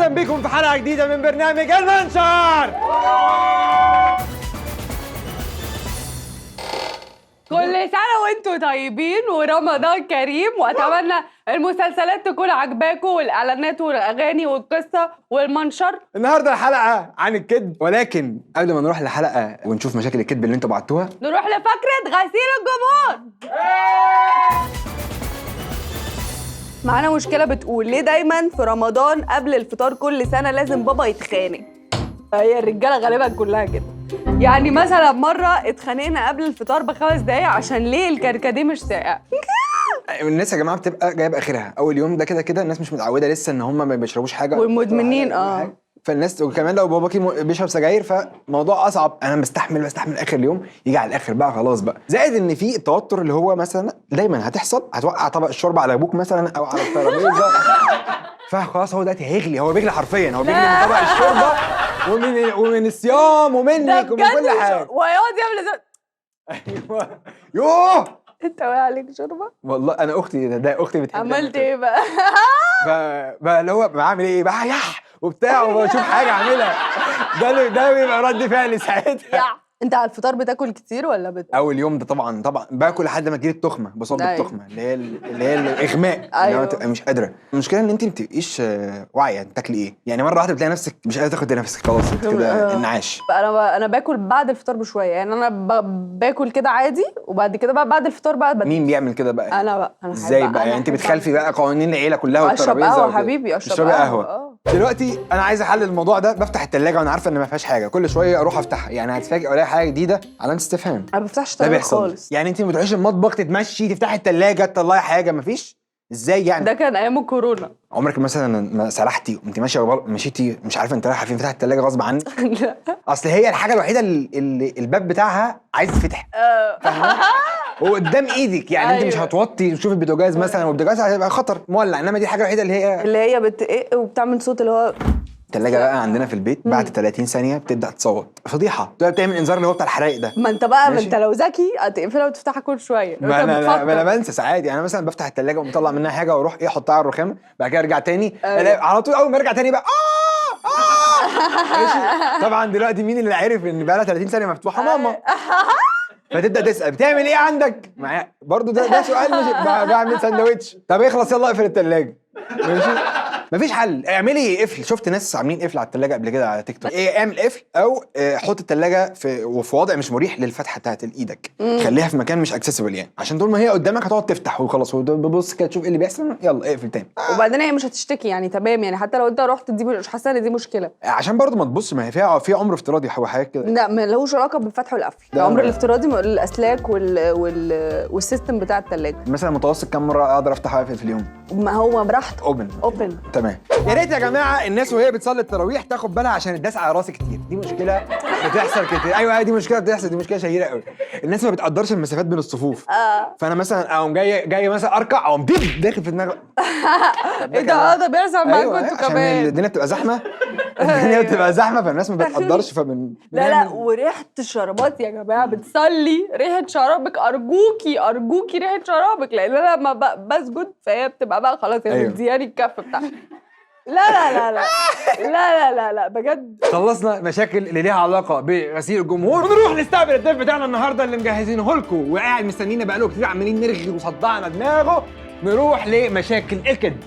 اهلا بكم في حلقه جديده من برنامج المنشر. كل سنة وانتوا طيبين ورمضان كريم، واتمنى المسلسلات تكون عجباكم والاعلانات والاغاني والقصة والمنشر. النهارده الحلقه عن الكذب، ولكن قبل ما نروح للحلقه ونشوف مشاكل الكذب اللي انتوا بعتوها نروح لفقرة غسيل الجمهور. معانا مشكلة بتقول ليه دايما في رمضان قبل الفطار كل سنة لازم بابا يتخانق؟ هي الرجالة غالبا كلها كده. يعني مثلا مرة اتخانقنا قبل الفطار ب5 دقايق عشان ليه الكركديه مش ساقع. الناس يا جماعه بتبقى جايبه اخرها اول يوم ده، كده الناس مش متعوده لسه ان هم ما بيشربوش حاجه، والمدمنين فالناس وكمان لو باباكي بيشرب سجاير فالموضوع اصعب. انا بستحمل اخر اليوم، يجي على الاخر بقى خلاص بقى. زائد ان في التوتر اللي هو مثلا دايما هتحصل، هتوقع طبق الشوربه على ابوك مثلا او على الترابيزه فخلاص هو دلوقتي هيغلي، هو بيغلي حرفيا، هو بيغلي من طبق الشوربه ومن الصيام ومنك ومن كل حاجه، ويقعد يعمل زي ايوه يوه. انت واقع عليك شوربه؟ والله انا اختي ده اختي بتحب. عملت ايه بقى؟ بقى اللي هو بعمل ايه بقى يح وبتاع وبشوف حاجه اعملها، ده بيبقى رد فعلي ساعتها. انت على الفطار بتاكل كتير ولا اول يوم ده طبعا باكل لحد ما تجيلي التخمه، بصاب التخمه اللي هي الاغماء، أيوة. اللي هو مش قادره. المشكله ان انت ما بتبقيش واعيه تاكلي ايه، يعني مره واحده بتلاقي نفسك مش قادره تاخدي نفسك، خلاص انت كده انعاش. انا باكل بعد الفطار بشويه، يعني انا باكل كده عادي، وبعد كده بقى بعد الفطار بقى مين بيعمل كده بقى؟ انا ازاي بقى؟ يعني انت بتخالفي بقى قوانين العيله كلها والترابيزه؟ اشرب قهوه حبيبي، اشرب قهوه. دلوقتي انا عايز احلل الموضوع ده، بفتح الثلاجه وانا عارفه ان ما فيهاش حاجه، كل شويه اروح افتحها، يعني هتفاجئ الاقي حاجه جديده، علامه استفهام. انا ما بفتحش الثلاجه خالص. يعني انت ما بتروحيش المطبخ تتمشي تفتحي الثلاجه تطلعي حاجه؟ ما فيش؟ ازاي يعني؟ ده كان ايام الكورونا. عمرك مثلا ما سرحتي وانت ماشيه مشيتي مش عارفه انت رايحه فين، فتحت الثلاجه غصب عنك؟ لا، اصل هي الحاجه الوحيده اللي الباب بتاعها عايز يتفتح، فاهمه؟ وقدام ايدك، يعني انت مش هتوطي تشوفي البوتاجاز مثلا، والبوتاجاز هيبقى خطر مولع، انما دي الحاجه الوحيده اللي هي بتقق وبتعمل صوت اللي هو. الثلاجه بقى عندنا في البيت بعد 30 ثانيه بتبدا تصوت، فضيحه، بتعمل انذار اللي هو بتاع الحرايق ده. ما انت بقى ما انت لو ذكي هتقفلها وتفتحها كل شويه. ما انا بنسى ساعات، يعني انا مثلا بفتح الثلاجه ومطلع منها حاجه واروح احطها على الرخام، بعد كده ارجع تاني على طول، اول ما ارجع تاني بقى ماشي. طبعا دلوقتي مين اللي عرف ان بقى لها 30 ثانيه مفتوحه؟ ماما. فتبدا تسال بتعمل ايه عندك؟ معايا برضه ده سؤال، مش بعمل ساندوتش. طب اخلص يلا اقفل الثلاجه، ماشي. مفيش حل، اعملي قفل. شفت ناس عاملين قفل على الثلاجه قبل كده على تيك توك، اعمل قفل او حط الثلاجه في وضع مش مريح للفتحه بتاعت ايدك، خليها في مكان مش اكسسبل، يعني عشان طول ما هي قدامك هتقعد تفتح وخلاص وبص كده تشوف ايه اللي بيحصل، يلا اقفل تاني. وبعدين هي مش هتشتكي يعني، تمام، يعني حتى لو انت رحت دي مش حاسه ان دي مشكله، عشان برضو ما تبص، ما هي فيها في عمر افتراضي وحاجات كده. لا ما لهوش علاقه بالفتح والقفل، العمر الافتراضي الاسلاك والسيستم بتاع الثلاجه. مثلا متوسط كم مره اقدر افتح واقفل في اليوم؟ ما هو براحتك، اوبن تمام. يا ريت يا جماعه الناس وهي بتصلي التراويح تاخد بالها عشان الداس على راسي كتير، دي مشكله بتحصل كتير. ايوه دي مشكله بتحصل، دي مشكله شهيره قوي. الناس ما بتقدرش المسافات بين الصفوف، فانا مثلا اقوم جاي مثلا اركع اقوم داخل في دماغي. ايه ده بيحصل معاكم انتوا كمان؟ عشان الدنيا بتبقى زحمه، فالناس ما بتقدرش لا وريحه الشرابات يا جماعه، بتصلي ريحه شرابك، ارجوكي ريحه شرابك، لان انا لما بسجد فهي بتبقى بقى خلاص هي مدياني الكف بتاعها. لا بجد. خلصنا مشاكل اللي ليها علاقه بغسيل الجمهور، ونروح نستقبل الضيف بتاعنا النهارده اللي مجهزينه لكم وقاعد مستنينا بقاله كتير، عمالين نرغي وصدعنا دماغه. نروح لمشاكل الكذب.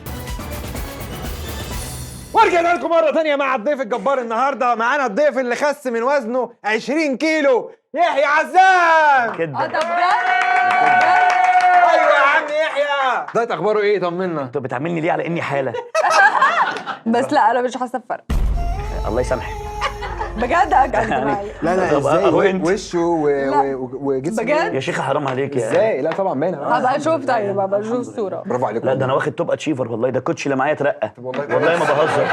ورجعنا لكم مره ثانيه مع الضيف الجبار. النهارده معانا الضيف اللي خس من وزنه 20 كيلو، يحيى عزام. كده ده بجد؟ ايوه يا عم يحيى، دايت اخباره ايه؟ طمنا. انت بتعاملني ليه على اني حاله؟ بس لا انا مش حاسه بفرق. الله يسامحك. بجد اكد معايا. لا ازاي وشه وجسمه بجد؟ يا شيخه حرام عليك يا ازاي؟ لا طبعا باين. هبقى اشوف، طيب هبقى اشوف الصوره. برافو عليكم. لا ده انا واخد توب اتشيفر والله، ده الكوتش اللي معايا اترقى والله ما بهزر،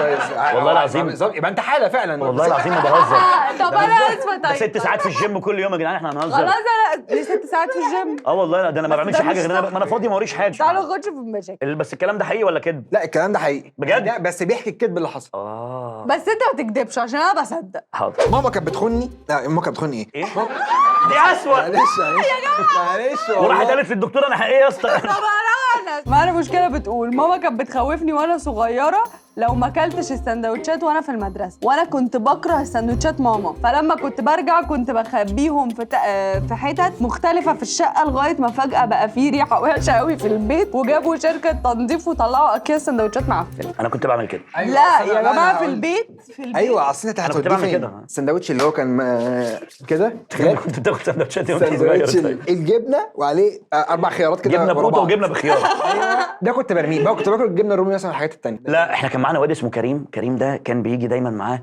والله العظيم يبقى انت حاله فعلا، والله العظيم ما بهزر. طب انا اسفه. طيب 6 ساعات في الجيم كل يوم يا جدعان، احنا هنهزر؟ خلاص انا ليه 6 ساعات في الجيم؟ والله ده انا ما بعملش ده حاجه مش غير صح. ما انا فاضي ما وريش حاجه. تعالوا نخش في المشاكل. بس الكلام ده حقيقي ولا كده؟ لا الكلام ده حقيقي بجد؟ بس بيحكي الكذب اللي حصل. بس انت ما تكدبش عشان انا بصدق. حاضر. ماما كانت بتخوني. لا ماما كانت بتخوني ايه؟ ايه؟ دي اسوء. معلش وراحت قالت للدكتوره انا حقيقي يا اسطى. معانا مشكله بتقول ماما كانت بتخوفني وانا صغيره لو ما اكلتش السندوتشات وانا في المدرسه، وانا كنت بكره سندوتشات ماما، فلما كنت برجع كنت بخبيهم في حتت مختلفه في الشقه لغايه ما فجاه بقى في ريحه وحشه قوي في البيت وجابوا شركه تنظيف وطلعوا اكياس سندوتشات معفنه. انا كنت بعمل كده. لا يا جماعه في البيت ايوه اصل انت أنا كنت هتوديه بعمل فين؟ كده. السندوتش اللي هو كان كده كنت بتاكل سندوتشات وانت سندوتش صغير. الجبنه وعليه 4 خيارات كده جبنه ورا بقوطه بعض. وجبنه بخيار. ده كنت برميه بقى، كنت باكل الجبنه الرومي مثلا والحاجات التانية. لا احنا كان معانا واد اسمه كريم ده كان بيجي دايما معاه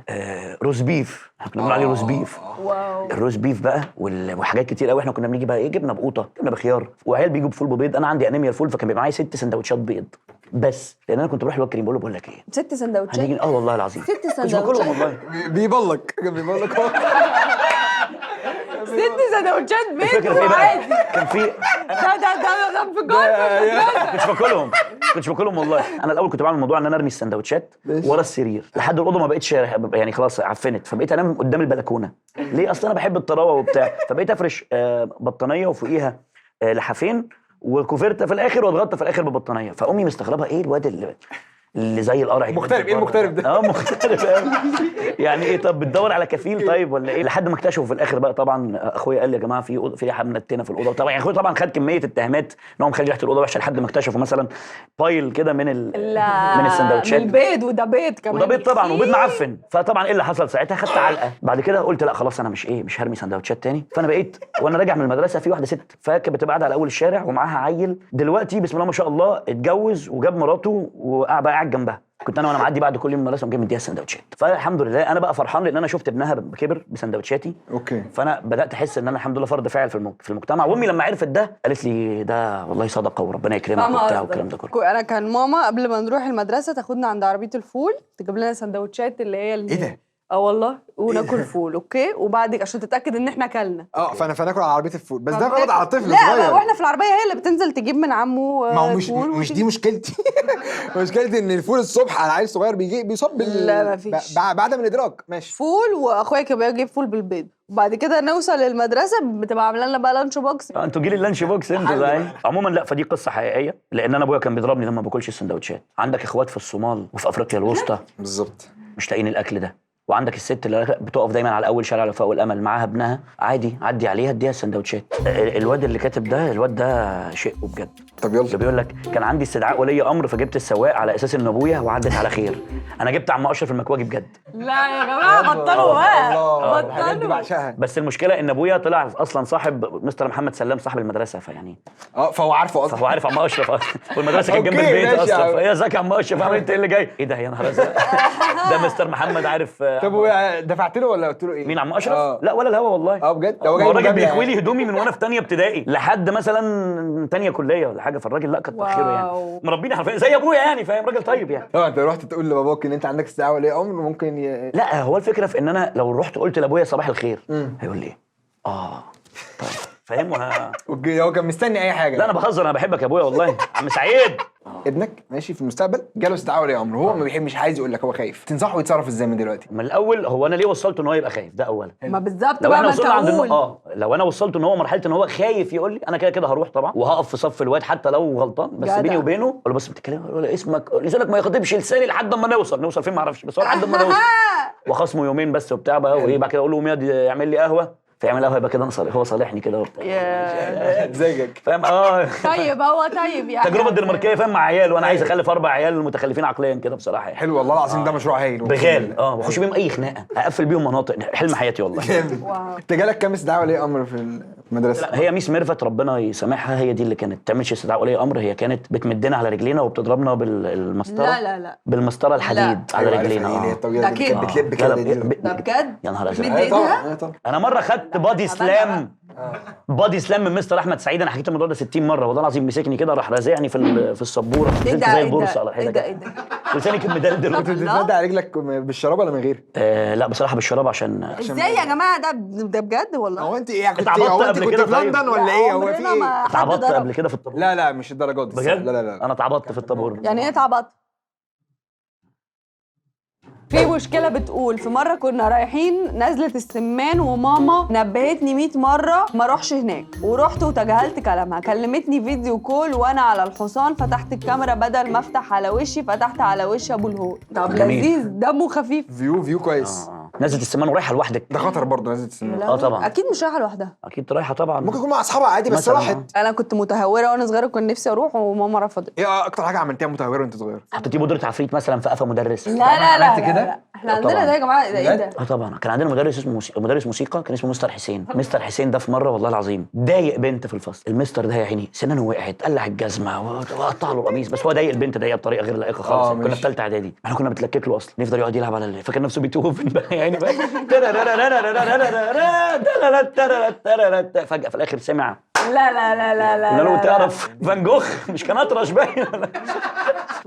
روز بيف، احنا كنا بنقول عليه روز بيف. واو. الروز بيف بقى وحاجات كتير قوي. احنا كنا بنيجي بقى ايه، جبنه بقوطه جبنه بخيار، وعيال بيجوا بفول ببيض. انا عندي انيميا الفول، فكان بيبقى معايا 6 سندوتشات بيض بس، لان انا كنت بروح للواد كريم بقول له بقول لك ايه 6 سندوتشات هنيجي والله العظيم 6 كنت باكلهم سندوتشات والله. بيبلك كان بيبلك هو 6 سندوتشات بيض فاكر في ايه بقى؟ وعادي. كان في ده انفجار. كنتش باكلهم والله. انا الاول كنت بعمل موضوع ان انا ارمي السندوتشات ورا السرير لحد الاوضه ما بقتش يعني خلاص عفنت، فبقيت انام قدام البلكونه. ليه؟ اصل انا بحب الطراوه وبتاع، فبقيت افرش بطانيه وفوقيها لحافين وكوفرته في الاخر واتغطى في الاخر ببطانيه. فامي مستغربه ايه الواد اللي زي القرع مغترب. ايه المغترب ده؟ مغترب يعني ايه؟ طب بتدور على كفيل طيب ولا ايه؟ لحد ما اكتشفوا في الاخر بقى. طبعا اخويا قال لي يا جماعه في ريحه منتنه في الاوضه. طبعا اخويا طبعا خد كميه التهمات ان هو مخلي ريحه الاوضه وحشه، لحد ما اكتشفوا مثلا بايل كده من السندوتشات. من البيض، وده بيض كمان. وده بيض طبعا، وبيض معفن. فطبعا ايه اللي حصل ساعتها؟ خدت علقه. بعد كده قلت لا خلاص انا مش هرمي سندوتشات تاني. فانا بقيت وانا راجع من المدرسه في واحده ست فكانت بتبقى قاعده على اول الشارع ومعاها عيل دلوقتي بسم الله ما شاء الله اتجوز وجاب مراته وقاعد بقى قاعد جنبها. كنت انا وانا معدي بعد كل يوم المدرسه وجاي مديها سندوتشات. فالحمد لله انا بقى فرحان لان انا شفت ابنها كبر بسندوتشاتي. اوكي. فانا بدات احس ان انا الحمد لله فرد فاعل في المجتمع. وامي لما عرفت ده قالت لي ده والله صدقه وربنا يكرمك وبتاع والكلام ده كله. انا كان ماما قبل ما نروح المدرسه تاخدنا عند عربيه الفول تجيب لنا سندوتشات اللي هي ايه ده؟ والله وناكل فول. اوكي، وبعد عشان تتاكد ان احنا اكلنا. فناكل على عربيه الفول. بس ده غلط على طفل لا صغير. لا، واحنا في العربيه هي اللي بتنزل تجيب من عمه ما هو مش دي مشكلتي. مشكلتي ان الفول الصبح على عيل صغير بيصب لا مفيش. بعد من الادراك ماشي. فول، واخويا كان بيجيب فول بالبيض، وبعد كده نوصل للمدرسه بتبقى عامله لنا بقى لانش بوكس. انتوا جيل اللانش بوكس انتوا زي عموما. لا فدي قصه حقيقيه، لان انا ابويا كان بيضربني لما باكلش السندوتشات. عندك اخوات في الصومال وفي افريقيا الوسطى بالظبط مش لاقيين الاكل ده. وعندك الست اللي بتقف دايما على اول شارع الوفاء والامل معاها ابنها عادي عدي عليها اديها السندوتشات. الواد اللي كاتب ده الواد ده شيء بجد. طب يلا. اللي بيقول لك كان عندي استدعاء ولي امر فجبت السواق على اساس ان ابويا وعدت على خير. انا جبت عم اشرف المكواجي بجد. لا يا جماعه بطلوا بقى الحاجات دي بطلوا. بعشقها. بس المشكله ان ابويا طلع اصلا صاحب مستر محمد سلام صاحب المدرسه، فيعني فهو عارفه اصلا. فهو عارف عم اشرف اصلا والمدرسه كانت جنب أوكي، البيت ماشي اصلا. يا فهي ازيك يا عم اشرف عامل انت ايه اللي جاي؟ ايه ده يا نهار ازرق ده مستر محمد عارف. طب دفعت له ولا قلت له ايه؟ مين عم اشرف؟ لا ولا الهوا والله. بجد؟ هو الراجل جايب بيكوي لي هدومي من وانا في ثانيه ابتدائي لحد مثلا ثانيه كليه ولا حاجه. فالراجل لا كتر خيره يعني، مربيني حرفيا زي ابويا يعني، فاهم؟ راجل طيب يعني. انت رحت تقول لباباك ان انت عندك استدعاء ولي امر ممكن لا هو الفكره في ان انا لو رحت قلت لابويا صباح الخير هيقول لي ايه؟ طيب فاهم. اوكي. هو كان مستني اي حاجه. لا انا بهزر، انا بحبك يا ابويا والله. عم سعيد ابنك ماشي في المستقبل جاله استدعاء ولي امر، هو ما بيحبش، عايز يقول لك، هو خايف، تنصحه يتصرف ازاي من دلوقتي؟ من الاول هو انا ليه وصلته ان هو يبقى خايف؟ ده اولا. ما بالظبط لو بقى احنا ما وصلنا عند تقول. لو انا وصلت ان هو مرحله ان هو خايف يقول لي، انا كده كده هروح طبعا وهقف في صف الواد حتى لو غلطان. بس جدع. بيني وبينه اقول له بس بتتكلم ولا اسمك لسانك ما يخاطبش لساني لحد ما نوصل فين ما اعرفش، بس هو لحد ما نوصل وخصمه يومين بس وبتاع بقى. وايه بعد كده اقول له قوم يعمل لي قهوه، فيعمل قهوه يبقى كده انا صالح، هو صالحني كده وبتاع. مزاجك فاهم؟ طيب هو طيب يعني التجربه الدنماركيه فاهم، مع عيال وانا عايز اخلف 4 عيال متخلفين عقليا كده بصراحه يعني. حلو والله العظيم. ده مشروع هايل بغال واخش بيهم اي خناقه اقفل بيهم مناطق، حلم حياتي والله. جامد. انت جالك كام استدعاء ولي امر في المدرسه؟ لا هي ميس ميرفت ربنا يسامحها، هي دي اللي كانت تعملش استدعاء ولي امر. هي كانت بتمدنا على رجلينا وبتضربنا بالمسطره. لا بالمسطره الحديد على رجلينا. اللي هي الطويله ده دي كده. بتلب كده دي. ده بجد؟ يا نهار ازرق. طبعا. انا مره خدت بادي سلام من مستر احمد سعيد. انا حكيت الموضوع ده 60 مره والله العظيم. مسكني كده راح رازعني في السبوره، نزلت زي البورصه على الحيطه كده. ايه ده لساني كان مدلدل. كنت بتتمدى على رجلك بالشراب ولا من غير؟ لا بصراحه بالشراب عشان ازاي يا جماعه؟ ده بجد والله. هو انت ايه كنت اتعبطت قبل كنت كده في طيب؟ لندن ولا ايه؟ هو في ايه؟ اتعبطت قبل كده في الطابور. لا مش الدرجات دي بجد؟ لا انا اتعبطت في الطابور. يعني ايه اتعبطت؟ في مشكله بتقول في مره كنا رايحين نزله السمان وماما نبهتني 100 مره ما اروحش هناك، ورحت وتجاهلت كلامها. كلمتني فيديو كول وانا على الحصان، فتحت الكاميرا بدل ما افتح على وشي فتحت على وش ابو الهول. طب جميل. لذيذ، دمه خفيف. فيو كويس. نزلة السمان ورايحه لوحدك؟ ده خطر برضه نزلة السمان. طبعا. اكيد مش رايحه لوحدها. اكيد رايحه طبعا. ممكن يكون مع اصحابها عادي بس مثلاً. راحت. انا كنت متهوره وانا صغيره، كنت نفسي اروح وماما رفضت. ايه اكتر حاجه عملتيها متهوره وانت صغير؟ حطيتي بودره عفريت مثلا في قفا مدرس؟ لا لا لا, عملت لا, كده؟ لا. احنا عندنا طبعاً. ده يا جماعه، ده ايه ده؟ طبعا كان عندنا مدرس اسمه مدرس موسيقى كان اسمه مستر حسين. مستر حسين ده في مره والله العظيم ضايق بنت في الفصل. المستر ده يا عيني سنانه وقعت، قلع الجزمه وقطع له القميص، بس هو ضايق البنت ضايقها بطريقه غير لائقه خالص. كنا ماشي. في ثالثه اعدادي، احنا كنا بنتلكك له اصلا، نفضل يقعد يلعب على فاكر نفسه بيتهوفن بقى يا عيني بقى. فجاه في الاخر سمع لا لا لا لا لا قلنا له لا. تعرف فان جوخ مش كان اطرش باين.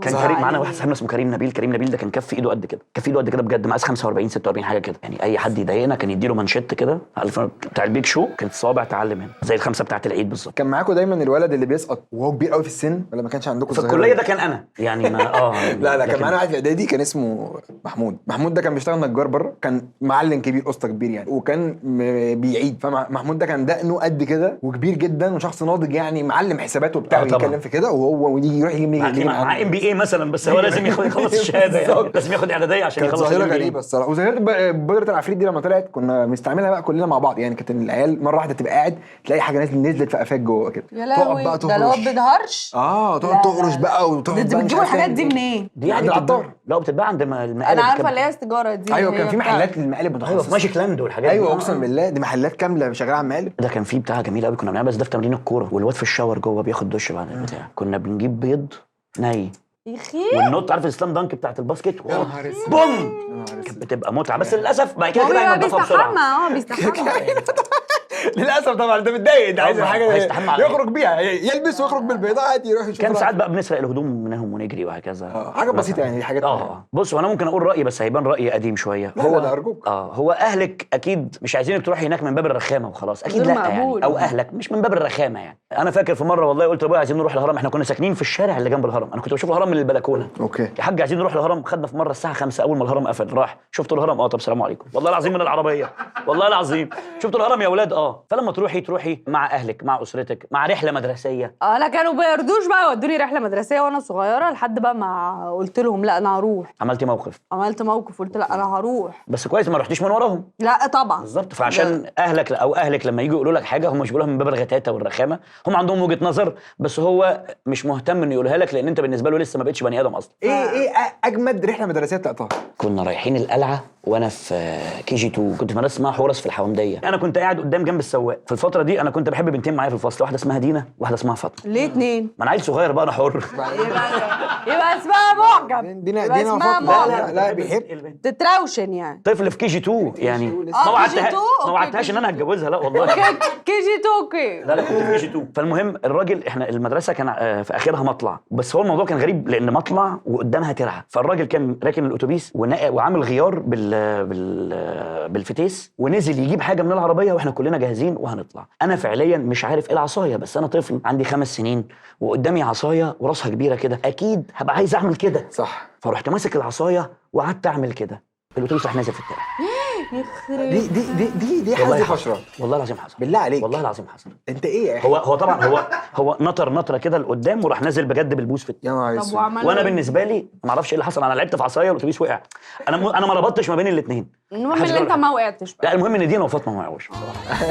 كان كريم معانا واحد صاحبنا اسمه كريم نبيل. كريم نبيل ده كان كف ايده قد كده، كف ايده قد كده بجد، مقاس 45 46 حاجه كده. يعني اي حد يضايقنا كان يديله منشط كده، عارف بتاع البيك شو، كانت الصوابع تعلم هنا زي الخمسه بتاعت العيد بالظبط. كان معاكم دايما الولد اللي بيسقط وهو كبير قوي في السن ولا ما كانش عندكم في الكليه ده كان انا يعني ما لا كان لكن- معانا واحد في اعدادي كان اسمه محمود ده كان بيشتغل نجار بره، كان معلم كبير، قسطه كبير يعني، وكان بيعيد. فمحمود ده كان دقنه قد كده وكبير جدا وشخص ناضج يعني، معلم حسابات وبتاع، طبعا. يتكلم في كده وهو يجي يروح يجي مع ام بي اي مثلا، بس هو لازم يخلص الشهاده يعني. لازم ياخد اعداديه عشان كانت يخلص ظاهره ال MBA. غريبه الصراحه. وظاهره بودره العفريت دي لما طلعت كنا بنستعملها بقى كلنا مع بعض يعني. كانت العيال مره واحده تبقى قاعد تلاقي حاجه نزلت في قفاك جوه كده، يا تقعد لهوي، بقى ده لو تهرش. بتهرش. تقعد لا، تهرش لا. بقى وتقعد انتوا بقى مش بتجيبوا عارف الحاجات تعمل دي إيه. منين؟ دي يعني عند بتتباع. العطار. لا بتتباع عند المقالب. انا عارفه كده. اللي هي السيجاره دي. ايوه هي كان في بتاع- محلات للمقالب ايوه في متخصصه. ماجيك لاند والحاجات دي. ايوه اقسم بالله دي محلات كامله شغاله على المقالب. ده كان فيه بتاع جميل قوي كنا بنعمل، بس ده في تمرين الكوره، والواد في الشاور جوه بياخد دش بعد البتاع. كنا بنجيب بيض ني يخي. والنوت، عارف السلام دانك بتاعت الباسكت، يا نهار اسود. بوم، يا نهار اسود. كانت بتبقى متعه. بس للاسف بعد كده هو كده بيبقى هينضفها بسرعه. بيستحمى. للاسف طبعا انت متضايق، انت عايز طبعاً. حاجه هيستحمى على يخرج بيها، يلبس ويخرج بالبيضاء عادي يروح يشوف كان راحته. ساعات بقى بنسرق الهدوم منهم ونجري وهكذا. حاجه بسيطه يعني، حاجات بص وانا ممكن اقول رايي بس هيبان رايي قديم شويه. لا، لا، ارجوك. هو اهلك اكيد مش عايزينك تروحي هناك من باب الرخامه وخلاص، اكيد غير لا مقبول. يعني، او اهلك مش من باب الرخامه يعني. انا فاكر في مره والله قلت لابويا عايزين نروح الهرم، احنا كنا ساكنين في الشارع اللي جنب الهرم، انا كنت بشوف الهرم من البلكونه. اوكي. يا حاج عايزين نروح الهرم، خدنا في مره الساعه 5 اول ما الهرم قفل، راح شفت الهرم، طب السلام عليكم، والله العظيم من العربيه، والله العظيم شفت الهرم يا اولاد. فلما تروحي مع اهلك، مع اسرتك، مع رحله مدرسيه. انا كانوا بيرضوش بقى يودوني رحله مدرسيه وانا صغيره، لحد بقى ما قلت لهم لا انا هروح. عملتي موقف عملت موقف قلت لا انا هروح. بس كويس ما رحتيش من وراهم. لا طبعا. بالظبط. فعشان اهلك او اهلك لما يجوا يقولوا لك حاجه، هم مش بيقولوها من باب الغتاته والرخامه، هم عندهم وجهه نظر، بس هو مش مهتم انه يقولها لك لان انت بالنسبه له لسه ما بقتش بني ادم اصلا. ايه اجمد رحله مدرسيه طلعتها؟ كنا رايحين القلعه وانا في KG 2، كنت في مدرسه اسمها حورس في الحومديه. انا كنت قاعد قدام جنب السواق. في الفتره دي انا كنت بحب بنتين معايا في الفصل، واحده اسمها دينا واحده اسمها فاطمه. ليه اتنين؟ ما انا عيل صغير بقى، انا حر. يبقى اسمها معجب. دينا يبقى دينا اسمها وفاطمه. معجب. لا بيحب. تتروشن يعني. طفل في KG 2 يعني. ما وعدتها ما وعدتهاش ان انا هتجوزها، لا والله. كيجي توكي. لا كنت في KG 2. فالمهم الراجل، احنا المدرسه كان في اخرها مطلع، بس هو الموضوع كان غريب لان مطلع وقدامها ترعه. فالراجل كان راكن الاتوبيس وعامل غيار بالفتيس، ونزل يجيب حاجه من العربيه واحنا كلنا جاهزين وهنطلع. انا فعليا مش عارف ايه العصايه، بس انا طفل عندي 5 سنين وقدامي عصايه وراسها كبيره كده، اكيد هبقى عايز اعمل كده. صح. فرحت ماسك العصايه وقعدت اعمل كده، الاتوبيس راح نازل في الترعه. يخرب. دي والله حظ حصل. حشرة. والله العظيم حصل. بالله عليك. والله العظيم حصل. انت ايه يا اخي؟ هو طبعا هو نطره كده لقدام وراح نازل بجد بالبوس في يا نهار طب اسود. وعمل وانا إيه؟ بالنسبه لي ما اعرفش ايه اللي حصل، انا لعبت في عصايه والاتوبيس وقع. انا ما ربطتش ما بين الاثنين. المهم ان انت ما وقعتش بقى. لا المهم ان دينا وفاطمه ما وقعوش بصراحه.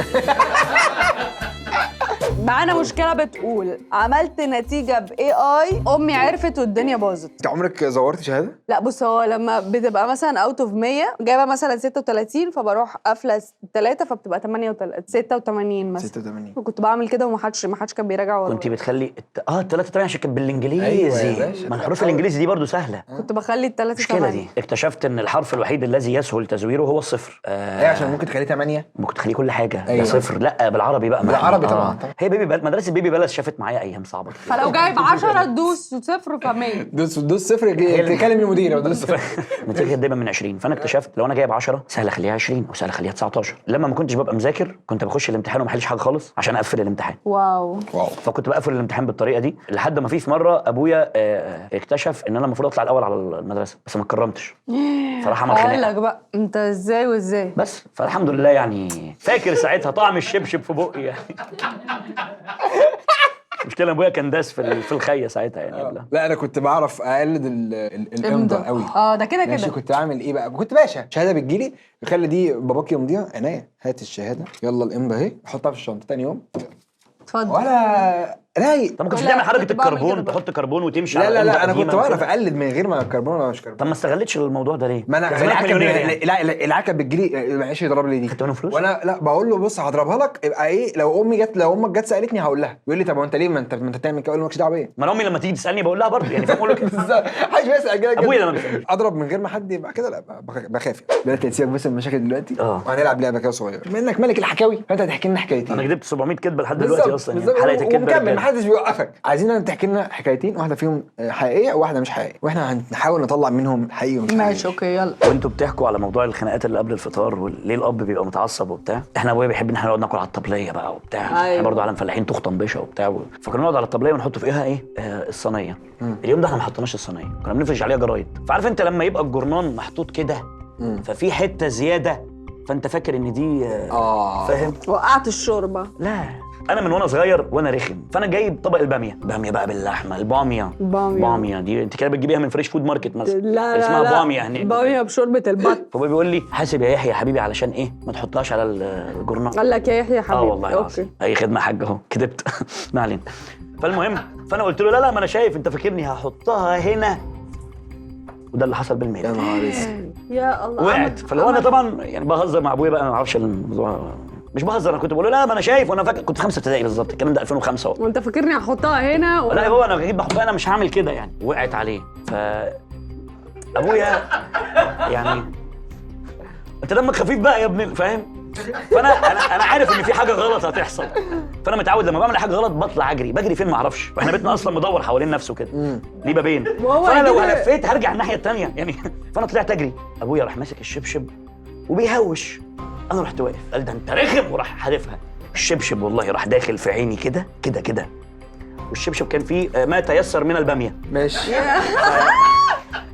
معانا مشكله بتقول عملت نتيجه باي اي، امي عرفت والدنيا باظت. انت عمرك زورت شهاده؟ لا بص، هو لما بتبقى مثلا اوت اوف 100 جايبه مثلا 36، فبروح قافله 3 فبتبقى 86 مثلا. 86. وكنت بعمل كده ومحدش كان بيراجع ورايا. كنت بتخلي الثلاثه طبعا عشان كان بالانجليزي. أيوة يا باشا. ما الحروف الانجليزي دي برضو سهله. كنت بخلي ال3 المشكله دي اكتشفت ان الحرف الوحيد الذي يسهل تزويره هو الصفر. ايه عشان ممكن تخليه 8. ممكن تخليه كل حاجه. أيوة. ده صفر، لا بالعربي بقى. بالعربي طبعا. هي مدرسه بيبي بلس شافت معايا ايام صعبه كتير. فلو جايب 10 تدوس 0 ف100. دوس صفر تكلم المدير دوس النتيجه كانت دايما من 20. فانا اكتشفت لو انا جايب 10 سهل اخليها 20 او سهل اخليها 19. لما ما كنتش ببقى مذاكر كنت بخش الامتحان وما احلش حاجه خالص عشان اقفل الامتحان. واو. فكنت بقفل الامتحان بالطريقه دي لحد ما في مره ابويا اكتشف ان انا المفروض اطلع الاول على المدرسه بس ما اتكرمتش. فراح عمل قال خناقه لك بقى انت ازاي وازاي. بس فالحمد لله يعني فاكر ساعتها طعم الشبشب في بقي يعني. مشكلة ابويا كان داس في الخيه ساعتها يعني قبلها. لا انا كنت بعرف اقلد الامضه قوي. ده كده ماشي. كده. كنت عامل ايه بقى؟ كنت باشا شهاده بتجيلي يخلي دي باباك يمضيها عينيا، هات الشهاده يلا الامضه اهي، احطها في الشنطه تاني يوم اتفضل. ولا رايق. طب ما كنتش لا، تعمل حركه كنت بعمل الكربون كده تحط كربون وتمشي لا على لا لا الإمضة انا كنت قديمة بعرف وكده؟ اقلد من غير ما كربون ولا مش كربون. طب ما استغلتش الموضوع ده ليه؟ ما انا كان زمانك مليونير يعني. العكب بتجيلي معيش يضرب لي دي. خدت منه فلوس؟ وانا لا بقول له بص هضربها لك يبقى ايه، لو امك جت سالتني هقول لها، يقول لي طب وانت ليه ما انت تعمل كده، اقول له مالكش دعوه بيا. ما انا امي لما تيجي تسالني بقول لها برضه يعني فاهم اقول له كده. حاجه بيسال كده ابويا لما بيسالني اضرب من غير ما حد يبقى كده، لا بخاف. دلوقتي هتسيبك بس من المشاكل دلوقتي وهنلعب لعبه كده صغيره، بما انك ملك الحكاوي فانت هتحكي لنا حكايتين. انا كدبت 700 كدبه لحد دلوقتي اصلا يعني. بالظبط. حلقه الكدبه ومكمل رجالة. محدش بيوقفك. عايزين تحكي لنا حكايتين، واحده فيهم حقيقيه وواحده مش حقيقيه، واحنا هنحاول نطلع منهم حقيقي ومش حقيقي. ماشي اوكي يلا. وانتوا بتحكوا على موضوع الخناقات اللي قبل الفطار وليه الاب بيبقى متعصب وبتاع، احنا ابويا بيحب ان احنا نقعد ناكل على الطبليه بقى وبتاع. أيوة. احنا برضه عالم فلاحين تخ طنبشه وبتاع فكنا نقعد على الطبليه ونحط فيها ايه الصينيه. اليوم ده احنا ما حطيناش الصينيه، كنا بنفرش عليها جرايد. فعارف انت لما يبقى الجرنان محطوط كده ففي حته زياده فانت فاكر ان دي فاهم؟ وقعت الشوربه. لا انا من وانا صغير وانا رخم، فانا جايب طبق الباميه بقى باللحمه. باميه دي انت كده بتجيبيها من فريش فود ماركت مثلا. لا اسمها لا باميه هناك. باميه بشوربه البط. فهو بيقول لي حاسب يا يحيى حبيبي علشان ايه ما تحطهاش على الجرنان. قال لك يا يحيى حبيبي. والله العظيم اي خدمه يا حاج اهو كدبت. ما علينا. فالمهم فانا قلت له لا ما انا شايف انت فاكرني هحطها هنا، وده اللي حصل بالميل. يا نهار اسود يا الله. وقعت. فلو انا طبعا يعني بهزر مع ابويا بقى ما اعرفش الموضوع، مش بهزر، انا كنت بقول له لا ما انا شايف، وانا فاكر كنت في 5 ابتدائي بالظبط، الكلام ده 2005 اهو. وانت فاكرني هحطها هنا لا هو انا اكيد بحبها، انا مش هعمل كده يعني. وقعت عليه. ابويا يعني انت دمك خفيف بقى يا ابني فاهم؟ فانا انا عارف ان في حاجه غلط هتحصل، فانا متعود لما بعمل حاجه غلط بطلع اجري. بجري فين ما اعرفش، واحنا بيتنا اصلا مدور حوالين نفسه كده ليه بابين، فانا لو لفيت هرجع الناحيه الثانيه يعني. فانا طلعت اجري، ابويا راح ماسك الشبشب وبيهوش، انا رحت واقف قال ده انت رخم، وراح حادفها الشبشب والله راح داخل في عيني كده كده كده، والشبشب كان فيه ما تيسر من الباميه. ماشي.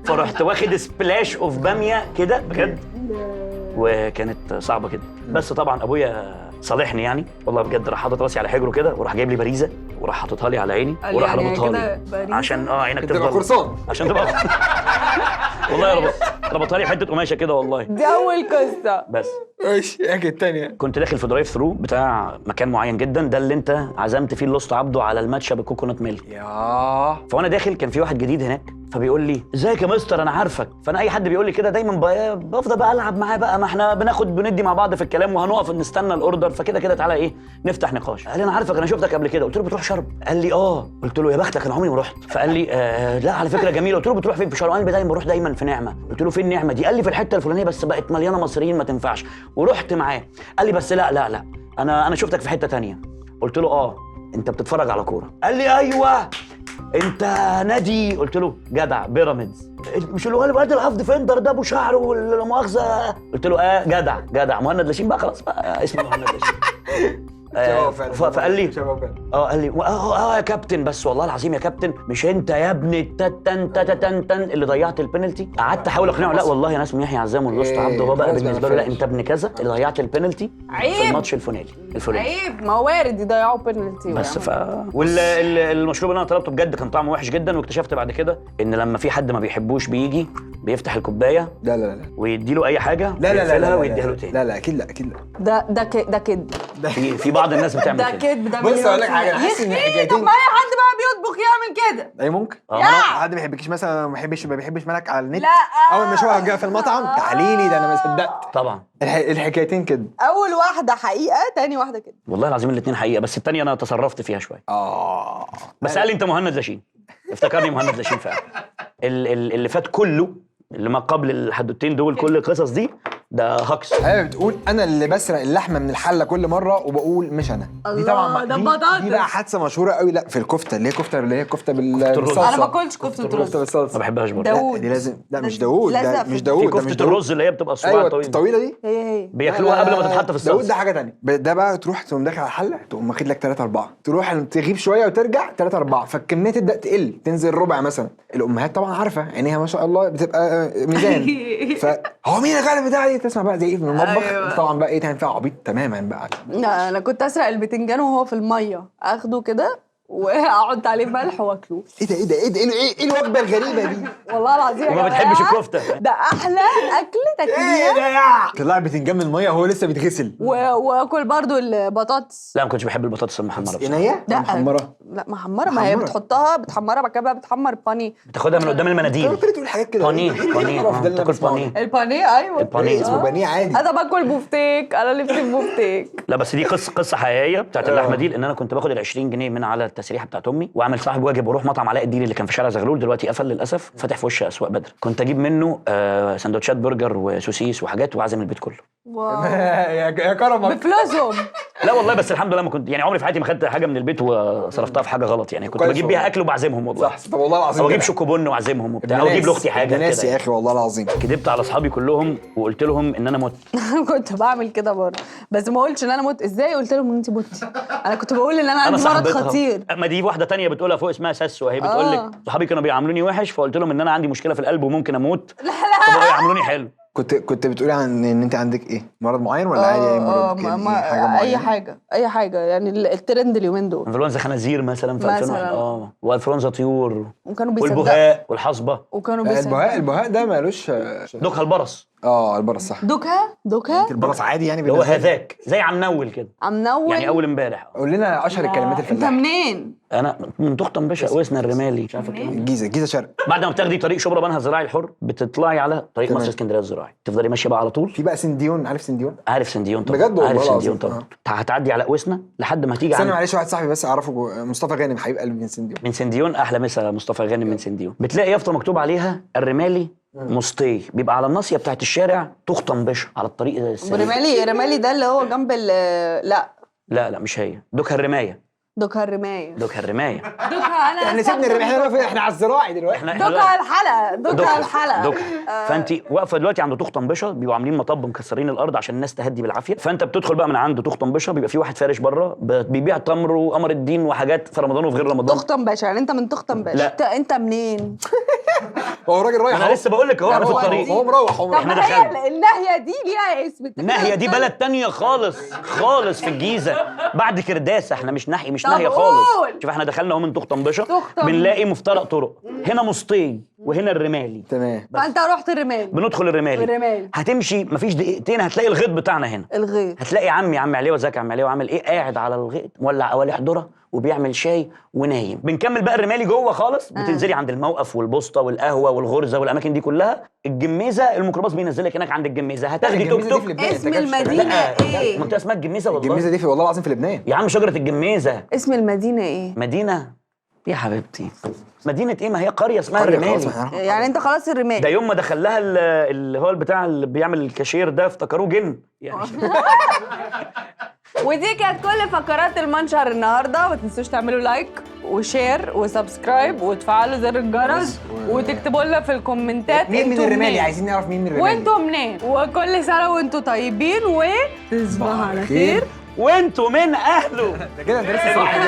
فرحت واخد سبلاش اوف باميه كده بجد، وكانت صعبه كده. بس طبعا ابويا صالحني يعني والله بجد، راح حاطط راسي على حجره كده وراح جايب لي باريزه وراح حاططها لي على عيني وراح يعني ربطها كده لي باريزة؟ عشان عينك تبقى تفضل قرصان. عشان تبقى والله ربطها لي بحته قماشه كده والله. دي اول قصه. بس ماشي اجي الثانيه. كنت داخل في درايف ثرو بتاع مكان معين جدا، ده اللي انت عزمت فيه اللوست عبده على الماتشا بالكوكونات ميلك. ياه. فوانا داخل كان في واحد جديد هناك فبيقول لي ازيك يا مستر انا عارفك. فانا اي حد بيقول لي كده دايما بفضل بقى العب معاه بقى، ما احنا بندي مع بعض في الكلام وهنقف نستنى الاوردر، فكده كده تعالى ايه نفتح نقاش. قال لي انا عارفك انا شفتك قبل كده. قلت له بتروح شرم؟ قال لي قلت له يا بختك انا عمري ما رحت. فقال لي لا على فكره جميله. قلت له بتروح فين في شرم؟ قال لي دايما بروح دايما في نعمه. قلت له فين نعمه دي؟ قال لي في الحته الفلانيه بس بقت مليانه مصريين ما تنفعش. ورحت معاه قال لي بس لا انا شفتك في حته ثانيه. قلت له انت بتتفرج على كوره؟ قال لي ايوه. انت نادي؟ قلت له جدع بيراميدز. مش اللي هو الواد الهاف ديفندر ده ابو شعر ولا مؤاخذه؟ قلت له جدع مهند لاشين بقى خلاص بقى اسمه مهند لاشين. فقال لي قال لي يا كابتن بس والله العظيم يا كابتن مش انت يا ابن التن اللي ضيعت البنالتي. قعدت احاول اقنعه لا والله انا اسمي يحيى عزام والوسط عبده، هو بقى بالنسبه له لا انت ابن كذا اللي ضيعت البنالتي في الماتش الفلاني. عيب ما هو وارد يضيعوا بنالتي بس والمشروب اللي انا طلبته بجد كان طعمه وحش جدا، واكتشفت بعد كده ان لما في حد ما بيحبوش بيجي بيفتح الكوبايه لا ويديله اي حاجه لا ويديها له تاني. لا اكيد لا ده كده في بعض الناس بتعمل ده كده. كده. بص اقول لك حاجه، انا حاسس ان يخني. طب ما اي حد بقى بيطبخ يعمل كده. اي ممكن حد ما يحبكيش مثلا، ما بيحبش مالك على النت، لا اول ما يشوفك جاي في المطعم تعالي لي ده انا ما صدقت. طبعا الحكايتين كده. اول واحده حقيقه تاني واحده كده. والله العظيم الاثنين حقيقه، بس الثانيه انا تصرفت فيها شويه. بس قال لي انت مهند لاشين، افتكرني مهند لاشين فعلا. اللي فات كله اللي ما قبل الحدوتين دول كل القصص دي ده هكس. ايوه بتقول انا اللي بسرق اللحمه من الحله كل مره وبقول مش انا. دي طبعا ده بطاطس. دي بقى حادثه مشهوره قوي. لا في الكفته اللي هي كفته الرز. بالصلصه. انا ما باكلش كفته كفته الرز. بالصلصه ما بحبهاش برضه. داوود. دي لازم. لا مش داوود، لزق ده في- مش في داوود، ده مش كفته داوود. الرز اللي هي بتبقى الصباع ايوه الطويل الطويله دي هي بياكلوها قبل ما تتحط في الصلصه. داوود ده حاجه ثانيه. ده بقى تروح تقوم داخل على الحله تقوم واخد لك 3 4 تروح تغيب شويه وترجع 3 4 فالكميه تبدا تقل تنزل ربع مثلا. الامهات طبعا عارفه عينيها ما شاء الله بتبقى ميزان. فهو مين اللي غلب بتاع دي تسمع بقى زي ايه من المطبخ. أيوة. طبعا بقى ايه تعمل فيها عبيط تماما بقى. لا انا كنت اسرق البتنجان وهو في الميه اخده كده واقعد عليه ملح واكله. ايه الوجبه الغريبه دي. والله العظيم يا وما جماعة، بتحبش الكفته. ده احلى اكل ايه تاكليه. ده يا طلع بتنجان من الميه وهو لسه بيتغسل. واكل برضو البطاطس. لا ما كنتش بحب البطاطس المحمره بصراحه. عينيا لا محمره. لا محمره. ما هي محمرة. بتحطها بتحمرها بعد كده بقى بتحمر باني. بتاخدها من قدام المناديل. انت تقول حاجات كده. بانيه إيه بانيه القرف ده اللي أنا تاكل بسمعه؟ بانيه. البانيه ايوه. البانيه. اسمه بانيه عادي. انا باكل بوفتيك. انا نفسي في بوفتيك. لا بس دي قصه حقيقيه بتاعت اللحمه دي. لان انا كنت باخد ال 20 جنيه من على التسريحه بتاعت امي واعمل صاحب واجب واروح مطعم علاء الدين اللي كان في شارع زغلول دلوقتي قفل للاسف فاتح في وش اسواق بدر. كنت اجيب منه سندوتشات برجر وسوسيس وحاجات واعزم البيت كله. واو. يا كرمك. بفلوسهم. لا والله بس الحمد لله ما كنت يعني عمري في حياتي ما خدت حاجه من البيت وصرفتها في حاجه غلط يعني. كنت كويس بجيب بيها والله. اكل وبعزمهم والله. صح طب والله العظيم. او اجيب كده. شوكوبون واعزمهم وبتاع ابن او اجيب ناس. لاختي حاجه ابن ناس كده. يا اخي والله العظيم. كدبت على اصحابي كلهم وقلت لهم ان انا مت. كنت بعمل كده برضه بس ما قلتش ان انا مت. ازاي قلت لهم ان انت متي؟ انا كنت بقول ان انا عندي مرض صاحبتها. خطير. اما دي واحده تانية بتقولها فوق اسمها ساسو وهي بتقول لك صحابي كانوا بيعاملوني وحش فقلت لهم ان انا عندي مشكله في القلب وممكن اموت. لا فبقوا يعاملوني حلو. كنت بتقولي عن ان انت عندك ايه مرض معين ولا عادي اي مرض كده؟ حاجه معينه. اي حاجه يعني الترند اليومين دول. انفلونزا خنازير مثلا في مثلاً. 2001 وانفلونزا طيور وكانوا بيصدقوا والبهاء والحصبه. وكانوا بيصدقوا. البهاء ده مالوش. دوكها البرص البرص صح. دوكا البرص عادي يعني اللي هو بالنسبة لي. هذاك زي عم نول كده عم نول. يعني اول امبارح. قول لنا اشهر الكلمات انت الفلاحه. منين؟ انا من تخطم باشا وسنا الرمالي مش عارفه كده. الجيزه شرق. بعد ما بتاخدي طريق شبرا بنها الزراعي الحر بتطلعي على طريق تمام. مصر اسكندريه الزراعي تفضلي ماشيه بقى على طول. في بقى سنديون. عارف سنديون؟ عارف سنديون طبعا. بجد والله عارف سنديون العظيم. طبعا. هتعدي على قوسنا لحد ما هتيجي استنى عند معلش واحد صاحبي بس اعرفه مصطفى غانم حبيب قلبي من سنديون. من سنديون. احلى مسا مصطفى غانم من سنديون. بتلاقي يافطه مكتوب عليها الرمالي مسطي بيبقى على الناصيه بتاعت الشارع تخطم باشا على الطريق السريع. رمالي ده اللي هو جنب لا مش هي. دوكها الرمايه. دوكا الرمايه. دوكها الرمايه. دوكا انا احنا سيبنا الرمايه احنا على الزراعي دلوقتي. لا. دوكا الحلقه. دوكا الحلقه. دوكا. فانت واقفه دلوقتي عند تخطم باشا بيبقوا عاملين مطب مكسرين الارض عشان الناس تهدي بالعافيه. فانت بتدخل بقى من عند تخطم باشا بيبقى في واحد فارش بره بيبيع تمر وقمر الدين وحاجات في رمضان وفي غير رمضان. تخطم باشا يعني انت من تخطم باشا. لا. انت منين؟ هو الراجل رايح انا أهو. لسه بقول لك اهو انا في الطريق. هو مروح طب إحنا ما دخلنا. هي الناهيه دي ليها اسم. الناحيه دي بلد تانية خالص في الجيزه بعد كرداسه. احنا مش ناحيه طب خالص. قول. شوف احنا دخلنا اهو من تخطم باشا تخطم. بنلاقي مفترق طرق. هنا مسطي وهنا الرمالي. تمام. فانت رحت الرمال. بندخل الرمالي. هتمشي مفيش دقيقتين هتلاقي الغيط بتاعنا هنا. الغيط. هتلاقي عم علي وزكي عم علي وعامل ايه قاعد على الغيط مولع قوالح ذره وبيعمل شاي ونايم. بنكمل بقى الرمالي جوه خالص. بتنزلي عند الموقف والبوسطه والقهوه والغرزه والاماكن دي كلها. الجميزه الميكروباص بينزلك هناك عند الجميزه هتاخدي توك الجميزة دي في توك. لبنان. اسم أنت كده المدينه ايه؟ منطقه اسمها الجميزه والله. الجميزه دي في والله العظيم في لبنان. يا عم شجره الجميزه. اسم المدينه ايه؟ مدينه يا حبيبتي. مدينه ايه؟ ما هي قريه اسمها قرية خلاص الرمالي. ما هنعرف. يعني انت خلاص الرمال. ده يوم ما دخلها اللي هو البتاع اللي بيعمل الكاشير ده افتكروه جن يعني. ودي كانت كل فقرات المنشر النهارده. ما تنسوش تعملوا لايك وشير وسبسكرايب وتفعلوا زر الجرس وتكتبوا لنا في الكومنتات مين من انتوا الرمالي؟ منين. عايزين نعرف مين من الرمالي. وانتوا منين؟ وكل سنه وانتوا طيبين وتصبحوا على خير. وانتوا من اهله. ده كده انت لسه صاحي.